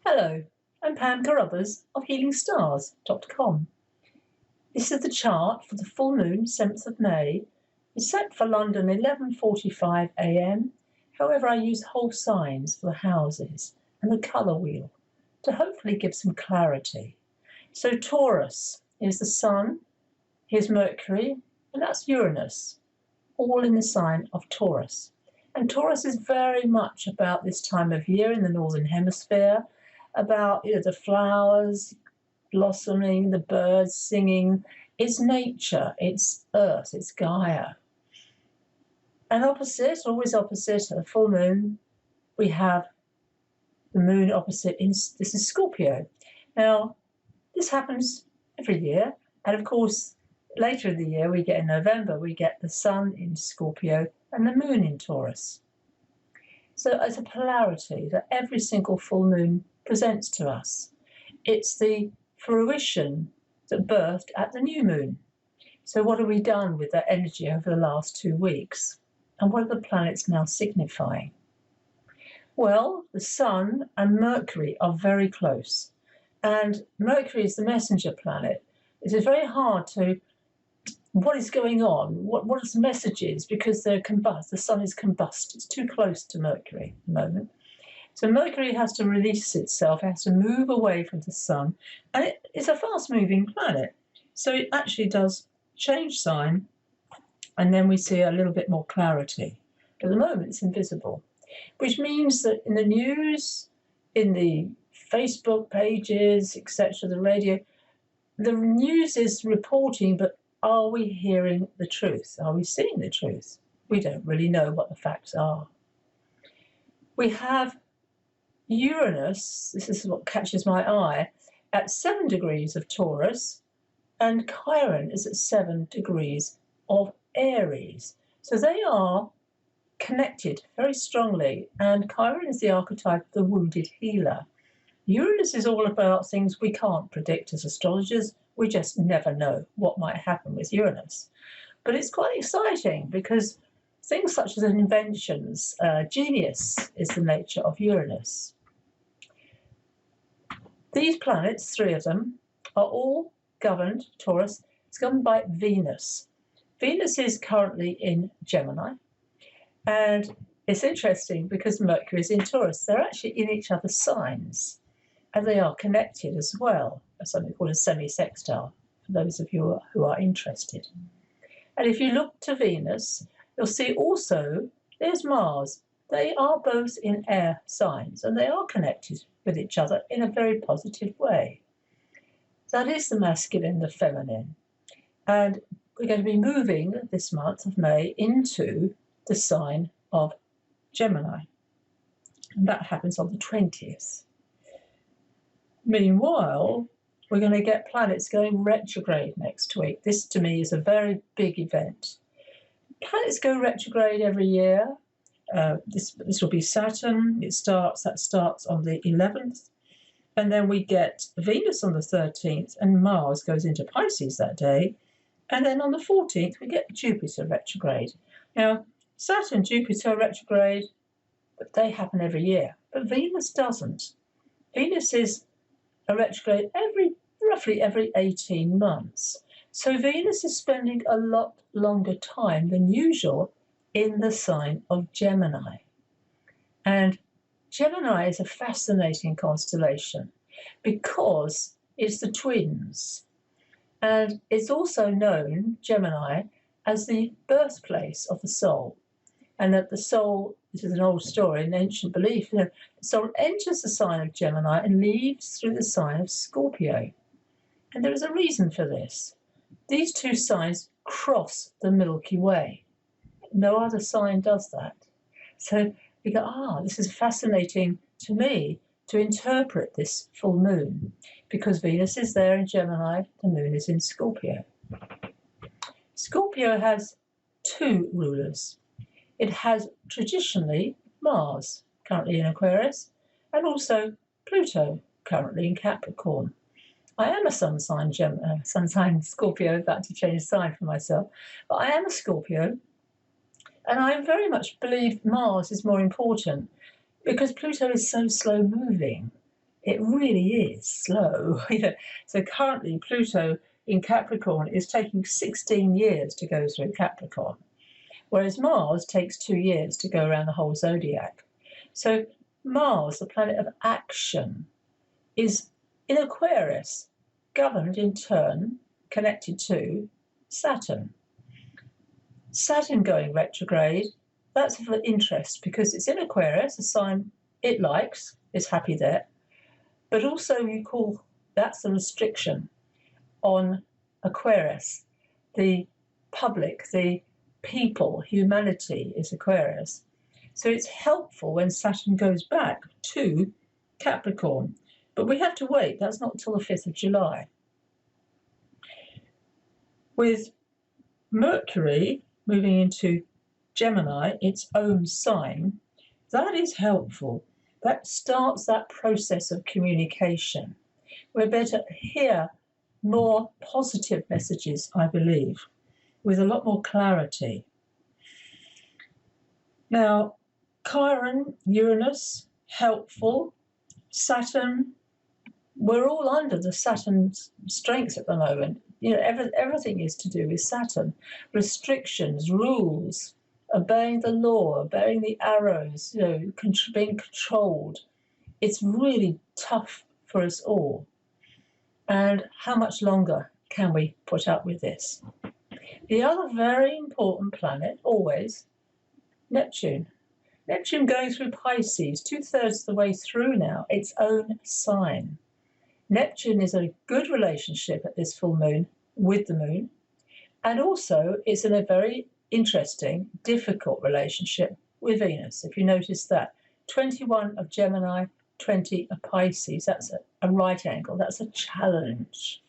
Hello, I'm Pam Carruthers of HealingStars.com. This is the chart for the full moon, 7th of May. It's set for London 11:45 a.m. However, I use whole signs for the houses and the colour wheel to hopefully give some clarity. So Taurus is the Sun, here's Mercury, and that's Uranus, all in the sign of Taurus. And Taurus is very much about this time of year in the Northern Hemisphere, about the flowers blossoming, the birds singing. It's nature, it's Earth, it's Gaia. And opposite, always opposite, at the full moon, we have the moon opposite, this is Scorpio. Now, this happens every year, and of course, later in the year, we get in November, we get the sun in Scorpio and the moon in Taurus. So it's a polarity that every single full moon presents to us. It's the fruition that birthed at the new moon. So what have we done with that energy over the last 2 weeks? And what are the planets now signifying? Well, the Sun and Mercury are very close. And Mercury is the messenger planet. It is very hard to what is going on, what is the messages, because the sun is combust. It's too close to Mercury at the moment. So Mercury has to release itself, it has to move away from the sun, and it's a fast-moving planet. So it actually does change sign, and then we see a little bit more clarity. But at the moment, it's invisible, which means that in the news, in the Facebook pages, etc., the radio, the news is reporting, but are we hearing the truth? Are we seeing the truth? We don't really know what the facts are. We have Uranus, this is what catches my eye, at 7 degrees of Taurus, and Chiron is at 7 degrees of Aries. So they are connected very strongly, and Chiron is the archetype of the wounded healer. Uranus is all about things we can't predict as astrologers. We just never know what might happen with Uranus. But it's quite exciting because things such as inventions, genius is the nature of Uranus. These planets, 3 of them, are all governed, Taurus, it's governed by Venus. Venus is currently in Gemini, and it's interesting because Mercury is in Taurus. They're actually in each other's signs, and they are connected as well, as something called a semi-sextile, for those of you who are interested. And if you look to Venus, you'll see also there's Mars. They are both in air signs, and they are connected with each other in a very positive way. That is the masculine, the feminine. And we're going to be moving this month of May into the sign of Gemini. And that happens on the 20th. Meanwhile, we're going to get planets going retrograde next week. This, to me, is a very big event. Planets go retrograde every year. This will be Saturn. That starts on the 11th. And then we get Venus on the 13th, and Mars goes into Pisces that day. And then on the 14th, we get Jupiter retrograde. Now, Saturn, Jupiter retrograde, but they happen every year. But Venus doesn't. Venus is a retrograde roughly every 18 months. So Venus is spending a lot longer time than usual in the sign of Gemini. And Gemini is a fascinating constellation because it's the twins. And it's also known, Gemini, as the birthplace of the soul. And that the soul, this is an old story, an ancient belief, the soul enters the sign of Gemini and leaves through the sign of Scorpio. And there is a reason for this. These two signs cross the Milky Way. No other sign does that. So you go, this is fascinating to me to interpret this full moon, because Venus is there in Gemini, the moon is in Scorpio. Scorpio has 2 rulers. It has traditionally Mars, currently in Aquarius, and also Pluto, currently in Capricorn. I am a sun sign Scorpio, about to change sign for myself, but I am a Scorpio, and I very much believe Mars is more important because Pluto is so slow moving. it really is slow. So currently Pluto in Capricorn is taking 16 years to go through Capricorn, whereas Mars takes 2 years to go around the whole zodiac. So Mars, the planet of action, is in Aquarius, governed in turn, connected to Saturn. Saturn going retrograde, that's of interest because it's in Aquarius, a sign it likes, is happy there, but also you call that's a restriction on Aquarius. The public, the people, humanity is Aquarius. So it's helpful when Saturn goes back to Capricorn. But we have to wait, that's not until the 5th of July. With Mercury moving into Gemini, its own sign, that is helpful. That starts that process of communication. We're better hear more positive messages, I believe, with a lot more clarity. Now, Chiron, Uranus, helpful. Saturn, we're all under the Saturn's strength at the moment. Everything is to do with Saturn. Restrictions, rules, obeying the law, obeying the arrows, being controlled. It's really tough for us all. And how much longer can we put up with this? The other very important planet, always, Neptune. Neptune going through Pisces, 2/3 of the way through now, its own sign. Neptune is a good relationship at this full moon with the moon, and also it's in a very interesting, difficult relationship with Venus. If you notice that, 21 of Gemini, 20 of Pisces, that's a right angle, that's a challenge,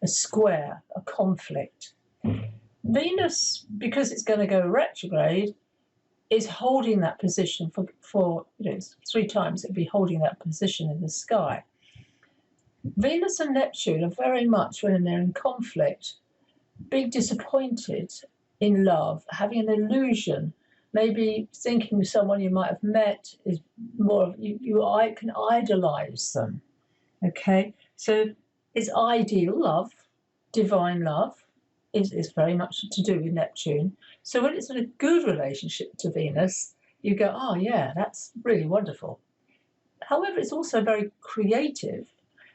a square, a conflict. Venus, because it's going to go retrograde, is holding that position for 3 times it'd be holding that position in the sky. Venus and Neptune are very much, when they're in conflict, being disappointed in love, having an illusion, maybe thinking someone you might have met is more of I can idolize them. Okay, so it's ideal love, divine love, is very much to do with Neptune. So when it's in a good relationship to Venus, you go, oh yeah, that's really wonderful. However, it's also very creative.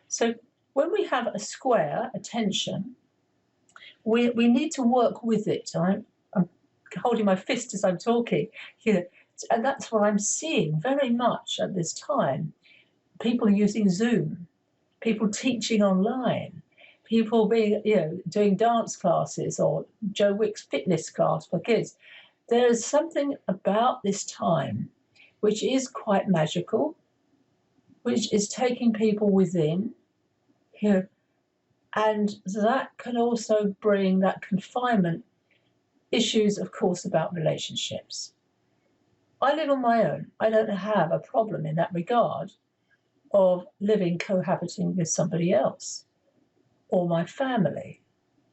So when we have a square, a tension, we need to work with it. I'm holding my fist as I'm talking here, and that's what I'm seeing very much at this time. People using Zoom, people teaching online, people being, doing dance classes or Joe Wick's fitness class for kids. There is something about this time which is quite magical, which is taking people within here, and that can also bring that confinement issues, of course, about relationships. I live on my own. I don't have a problem in that regard of living, cohabiting with somebody else or my family.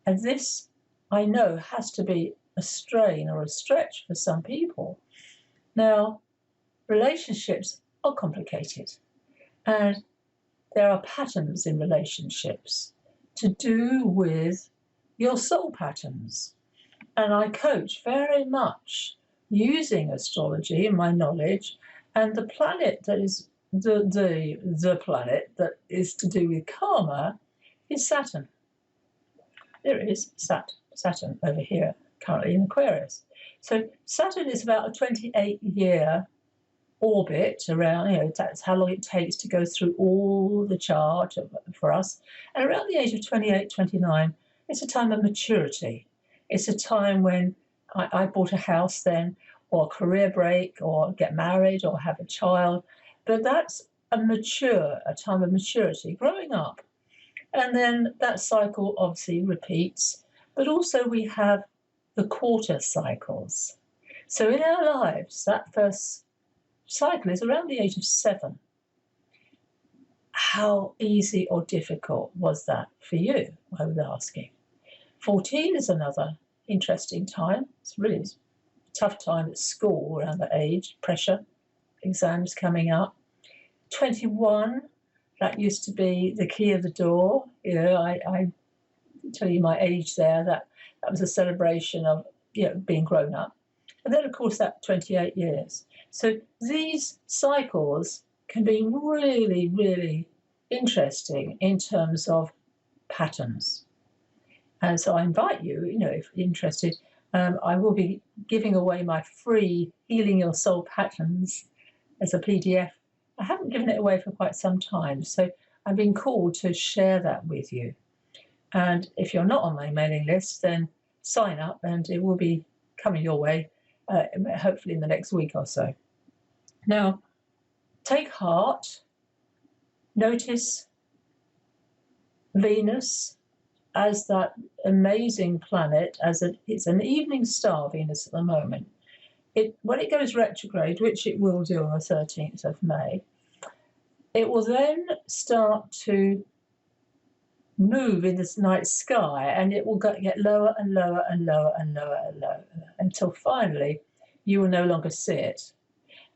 And this, I know, has to be a strain or a stretch for some people. Now, relationships are complicated, and there are patterns in relationships to do with your soul patterns. And I coach very much using astrology and my knowledge, and the planet that is the planet that is to do with karma is Saturn. There is Saturn over here, currently in Aquarius. So Saturn is about a 28-year orbit around, that's how long it takes to go through all the chart for us. And around the age of 28, 29, it's a time of maturity. It's a time when I bought a house then, or a career break, or get married, or have a child. But that's a time of maturity, growing up. And then that cycle obviously repeats. But also we have the quarter cycles. So in our lives, that first cycle is around the age of 7. How easy or difficult was that for you? I was asking. 14 is another interesting time. It's really a tough time at school around that age, pressure, exams coming up. 21, That used to be the key of the door. You know, I tell you my age there. That was a celebration of, you know, being grown up. And then, of course, that 28 years. So these cycles can be really, really interesting in terms of patterns. And so I invite you, you know, if you're interested, I will be giving away my free Healing Your Soul Patterns as a PDF. I haven't given it away for quite some time, so I've been called to share that with you. And if you're not on my mailing list, then sign up and it will be coming your way, hopefully in the next week or so. Now, take heart, notice Venus as that amazing planet, it's an evening star, Venus, at the moment. When it goes retrograde, which it will do on the 13th of May, it will then start to move in this night sky, and it will get lower and lower and lower and lower and lower until finally you will no longer see it.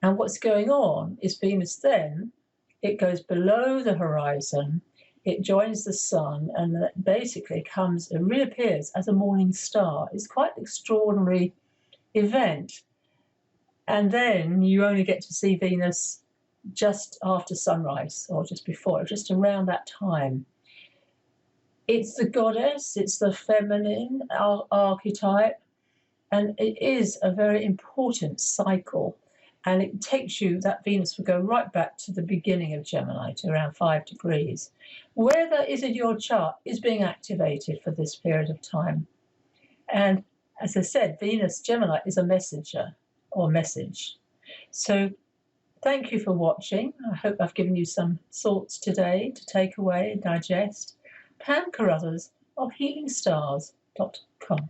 And what's going on is Venus then, it goes below the horizon, it joins the sun, and it basically it reappears as a morning star. It's quite an extraordinary event. And then you only get to see Venus just after sunrise, or just before, just around that time. It's the goddess, it's the feminine archetype, and it is a very important cycle. And it takes you, that Venus will go right back to the beginning of Gemini, to around 5 degrees. Where that is in your chart is being activated for this period of time. And as I said, Venus Gemini is a messenger or message. So thank you for watching. I hope I've given you some thoughts today to take away and digest. Pam Carruthers of healingstars.com.